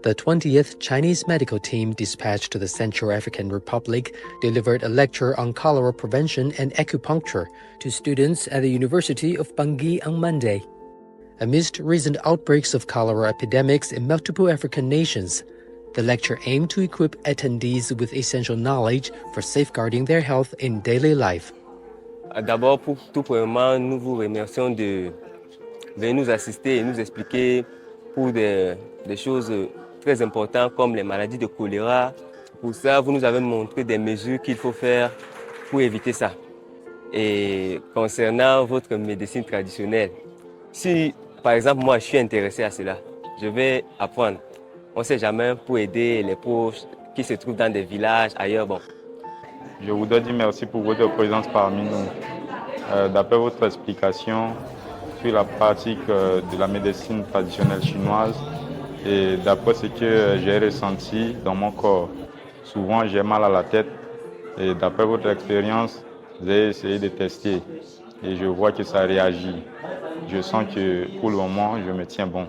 The 20th Chinese medical team dispatched to the Central African Republic delivered a lecture on cholera prevention and acupuncture to students at the University of Bangui on Monday. Amidst recent outbreaks of cholera epidemics in multiple African nations, the lecture aimed to equip attendees with essential knowledge for safeguarding their health in daily life. D'abord, tout premièrement, nous vous remercions de venir nous assister et nous expliquer pour des choses très importantes comme les maladies de choléra. Pour ça, vous nous avez montré des mesures qu'il faut faire pour éviter ça. Et concernant votre médecine traditionnelle, si par exemple moi je suis intéressé à cela, je vais apprendre. On ne sait jamais pour aider les proches qui se trouvent dans des villages ailleurs. Bon. Je voudrais dire merci pour votre présence parmi nous. D'après votre explication sur la pratique de la médecine traditionnelle chinoise et d'après ce que j'ai ressenti dans mon corps, souvent j'ai mal à la tête et d'après votre expérience, j'ai essayé de tester et je vois que ça réagit. Je sens que pour le moment, je me tiens bon.